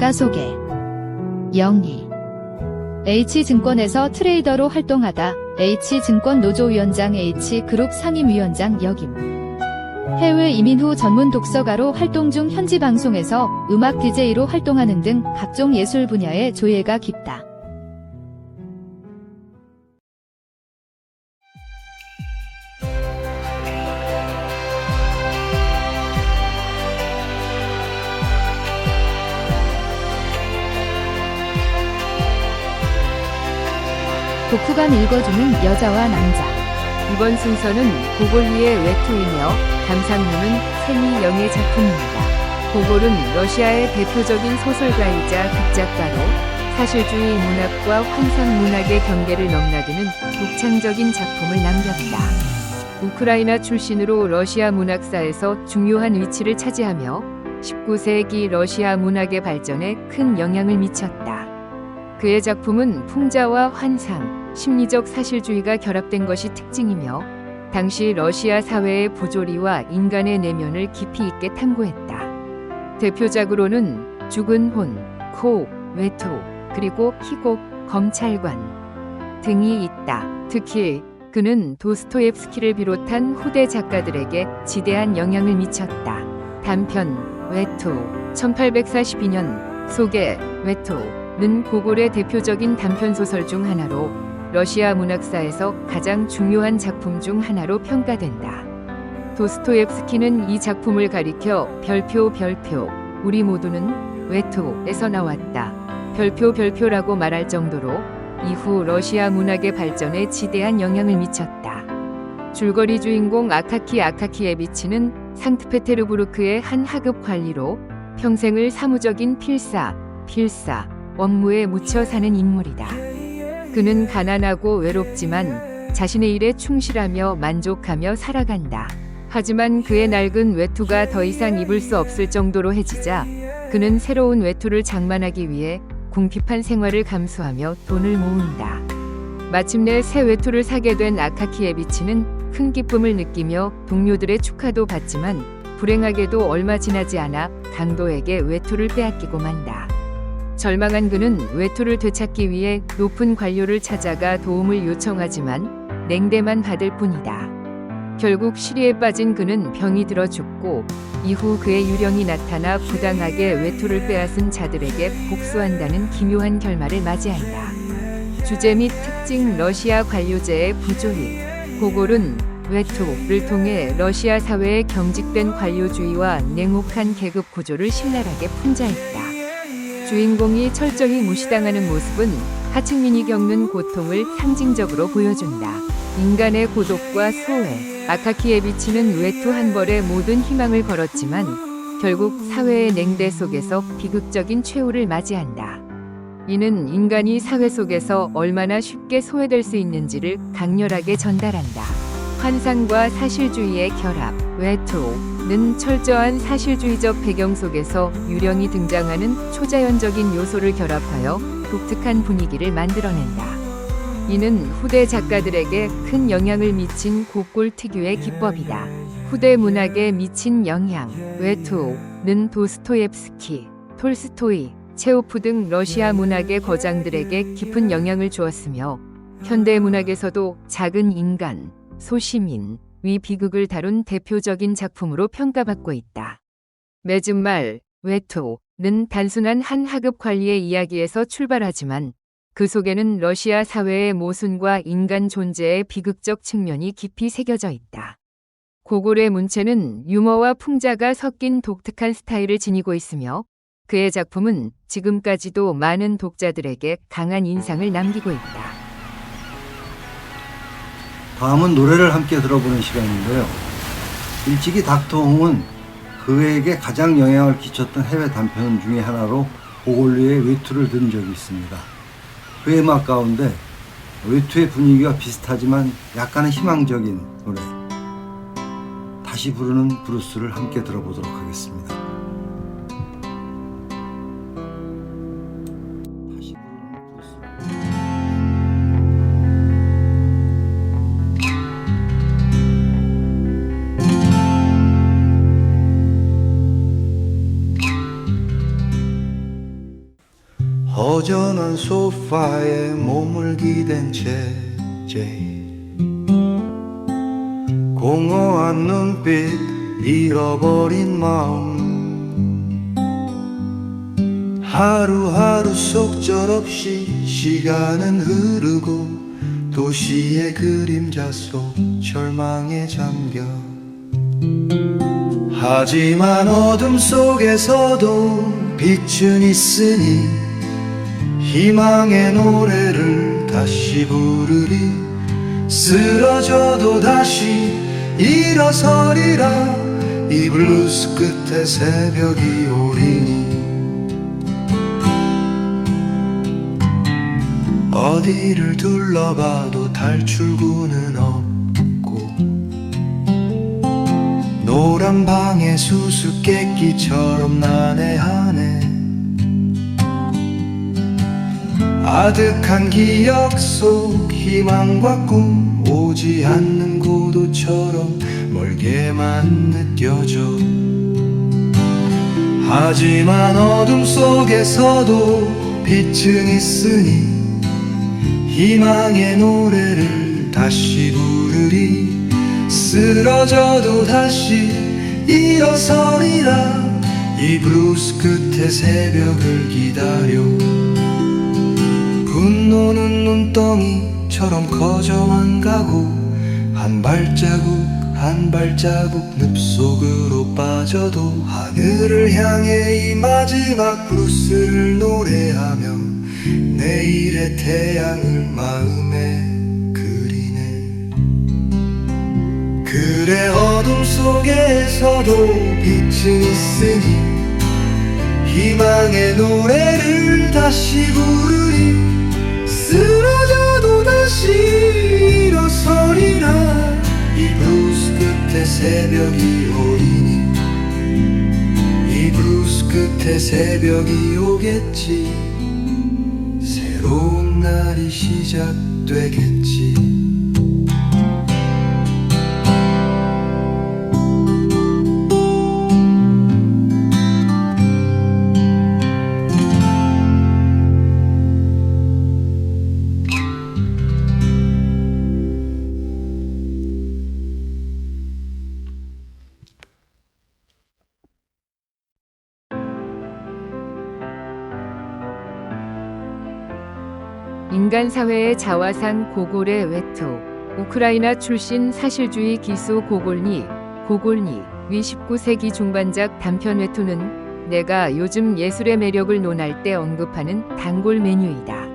작가 소개. 영희. H증권에서 트레이더로 활동하다 H증권 노조위원장 H그룹 상임위원장 역임. 해외 이민 후 전문 독서가로 활동 중 현지 방송에서 음악 DJ로 활동하는 등 각종 예술 분야의 조예가 깊다. 독후감 읽어주는 여자와 남자. 이번 순서는 고골리의 외투이며 감상문은 세미영의 작품입니다. 고골은 러시아의 대표적인 소설가이자 극작가로 사실주의 문학과 환상 문학의 경계를 넘나드는 독창적인 작품을 남겼다. 우크라이나 출신으로 러시아 문학사에서 중요한 위치를 차지하며 19세기 러시아 문학의 발전에 큰 영향을 미쳤다. 그의 작품은 풍자와 환상, 심리적 사실주의가 결합된 것이 특징이며 당시 러시아 사회의 부조리와 인간의 내면을 깊이 있게 탐구했다. 대표작으로는 죽은 혼, 코, 외투, 그리고 희곡, 검찰관 등이 있다. 특히 그는 도스토옙스키를 비롯한 후대 작가들에게 지대한 영향을 미쳤다. 단편, 외투, 1842년 소개, 외투는 고골의 대표적인 단편소설 중 하나로 러시아 문학사에서 가장 중요한 작품 중 하나로 평가된다. 도스토옙스키는 이 작품을 가리켜 별표, 우리 모두는 외투에서 나왔다. 별표라고 말할 정도로 이후 러시아 문학의 발전에 지대한 영향을 미쳤다. 줄거리 주인공 아카키예비치는 상트페테르부르크의 한 하급 관리로 평생을 사무적인 필사, 업무에 묻혀 사는 인물이다. 그는 가난하고 외롭지만 자신의 일에 충실하며 만족하며 살아간다. 하지만 그의 낡은 외투가 더 이상 입을 수 없을 정도로 해지자 그는 새로운 외투를 장만하기 위해 궁핍한 생활을 감수하며 돈을 모은다. 마침내 새 외투를 사게 된 아카키예비치는 큰 기쁨을 느끼며 동료들의 축하도 받지만 불행하게도 얼마 지나지 않아 강도에게 외투를 빼앗기고 만다. 절망한 그는 외투를 되찾기 위해 높은 관료를 찾아가 도움을 요청하지만 냉대만 받을 뿐이다. 결국 시리에 빠진 그는 병이 들어 죽고 이후 그의 유령이 나타나 부당하게 외투를 빼앗은 자들에게 복수한다는 기묘한 결말을 맞이한다. 주제 및 특징 러시아 관료제의 부조리. 고골은 외투를 통해 러시아 사회의 경직된 관료주의와 냉혹한 계급 구조를 신랄하게 풍자했다. 주인공이 철저히 무시당하는 모습은 하층민이 겪는 고통을 상징적으로 보여준다. 인간의 고독과 소외. 아카키예비치는 외투 한 벌에 모든 희망을 걸었지만 결국 사회의 냉대 속에서 비극적인 최후를 맞이한다. 이는 인간이 사회 속에서 얼마나 쉽게 소외될 수 있는지를 강렬하게 전달한다. 환상과 사실주의의 결합. 외투는 철저한 사실주의적 배경 속에서 유령이 등장하는 초자연적인 요소를 결합하여 독특한 분위기를 만들어낸다. 이는 후대 작가들에게 큰 영향을 미친 고골 특유의 기법이다. 후대 문학에 미친 영향. 외투는 도스토옙스키, 톨스토이, 체호프 등 러시아 문학의 거장들에게 깊은 영향을 주었으며 현대 문학에서도 작은 인간, 소시민, 위 비극을 다룬 대표적인 작품으로 평가받고 있다. 맺은 말, 외투는 단순한 한 하급 관리의 이야기에서 출발하지만 그 속에는 러시아 사회의 모순과 인간 존재의 비극적 측면이 깊이 새겨져 있다. 고골의 문체는 유머와 풍자가 섞인 독특한 스타일을 지니고 있으며 그의 작품은 지금까지도 많은 독자들에게 강한 인상을 남기고 있다. 다음은 노래를 함께 들어보는 시간인데요. 일찍이 닥터홍은 그에게 가장 영향을 끼쳤던 해외 단편 중에 하나로 고골리의 외투를 들은 적이 있습니다. 그 음악 가운데 외투의 분위기와 비슷하지만 약간은 희망적인 노래, 다시 부르는 브루스를 함께 들어보도록 하겠습니다. 다시 부르는 브루스. 허전한 소파에 몸을 기댄 채 공허한 눈빛 잃어버린 마음 하루하루 속절없이 시간은 흐르고 도시의 그림자 속 절망에 잠겨 하지만 어둠 속에서도 빛은 있으니 희망의 노래를 다시 부르리 쓰러져도 다시 일어서리라 이 블루스 끝에 새벽이 오리니 어디를 둘러봐도 탈출구는 없고 노란 방의 수수께끼처럼 난해하네 아득한 기억 속 희망과 꿈 오지 않는 고도처럼 멀게만 느껴져 하지만 어둠 속에서도 빛은 있으니 희망의 노래를 다시 부르리 쓰러져도 다시 일어서리라 이 블루스 끝에 새벽을 기다려 분노는 눈덩이처럼 커져만 가고 한 발자국 한 발자국 늪속으로 빠져도 하늘을 향해 이 마지막 블루스를 노래하며 내일의 태양을 마음에 그리네 그래 어둠 속에서도 빛은 있으니 희망의 노래를 다시 부르리 쓰러져도 다시 일어서리라 이 블루스 끝에 새벽이 오리니 이 블루스 끝에 새벽이 오겠지 새로운 날이 시작되겠지 인간 사회의 자화상 고골의 외투 우크라이나 출신 사실주의 기수 고골니 위 19세기 중반작 단편 외투는 내가 요즘 예술의 매력을 논할 때 언급하는 단골 메뉴이다.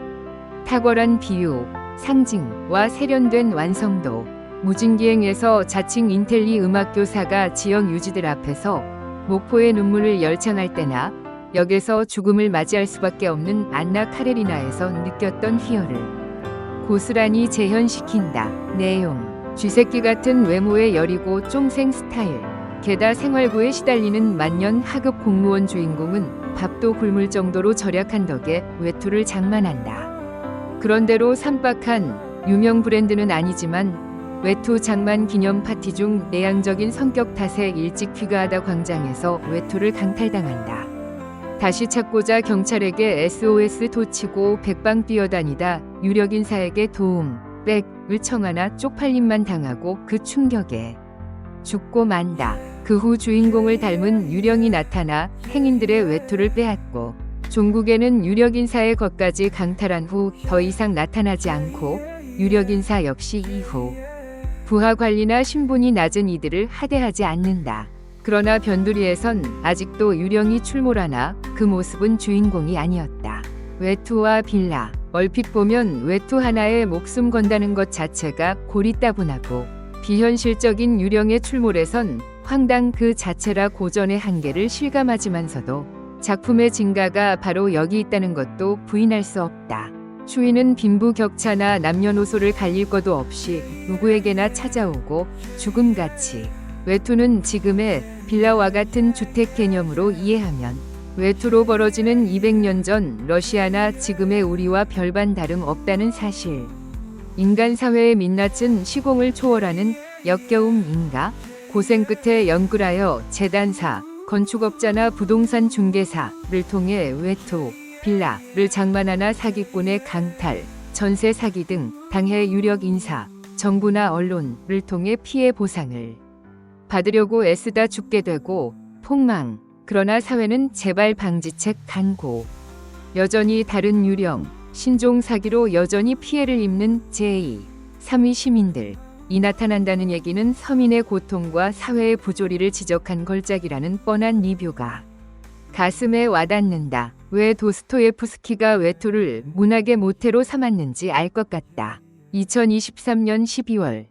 탁월한 비유, 상징과 세련된 완성도 무진기행에서 자칭 인텔리 음악교사가 지역 유지들 앞에서 목포의 눈물을 열창할 때나 역에서 죽음을 맞이할 수밖에 없는 안나 카레리나에서 느꼈던 희열을 고스란히 재현시킨다. 내용 쥐새끼 같은 외모의 여리고 쫑생 스타일 게다 생활고에 시달리는 만년 하급 공무원 주인공은 밥도 굶을 정도로 절약한 덕에 외투를 장만한다. 그런대로 삼박한 유명 브랜드는 아니지만 외투 장만 기념 파티 중 내향적인 성격 탓에 일찍 귀가하다 광장에서 외투를 강탈당한다. 다시 찾고자 경찰에게 SOS 도치고 백방 뛰어다니다 유력 인사에게 도움, 백을 청하나 쪽팔림만 당하고 그 충격에 죽고 만다. 그 후 주인공을 닮은 유령이 나타나 행인들의 외투를 빼앗고 종국에는 유력 인사의 것까지 강탈한 후 더 이상 나타나지 않고 유력 인사 역시 이후 부하 관리나 신분이 낮은 이들을 하대하지 않는다. 그러나 변두리에선 아직도 유령이 출몰하나 그 모습은 주인공이 아니었다. 외투와 빌라. 얼핏 보면 외투 하나에 목숨 건다는 것 자체가 고리따분하고 비현실적인 유령의 출몰에선 황당 그 자체라 고전의 한계를 실감하지만서도 작품의 진가가 바로 여기 있다는 것도 부인할 수 없다. 추위는 빈부격차나 남녀노소를 갈릴 것도 없이 누구에게나 찾아오고 죽음같이 외투는 지금의 빌라와 같은 주택 개념으로 이해하면 외투로 벌어지는 200년 전 러시아나 지금의 우리와 별반 다름 없다는 사실. 인간 사회의 민낯은 시공을 초월하는 역겨움인가? 고생 끝에 연끌하여 재단사, 건축업자나 부동산 중개사를 통해 외투, 빌라를 장만하나 사기꾼의 강탈, 전세 사기 등 당해 유력 인사, 정부나 언론을 통해 피해 보상을 받으려고 애쓰다 죽게 되고 폭망. 그러나 사회는 재발 방지책 간고. 여전히 다른 유령, 신종 사기로 여전히 피해를 입는 제2, 3위 시민들. 이 나타난다는 얘기는 서민의 고통과 사회의 부조리를 지적한 걸작이라는 뻔한 리뷰가 가슴에 와닿는다. 왜 도스토예프스키가 외투를 문학의 모태로 삼았는지 알 것 같다. 2023년 12월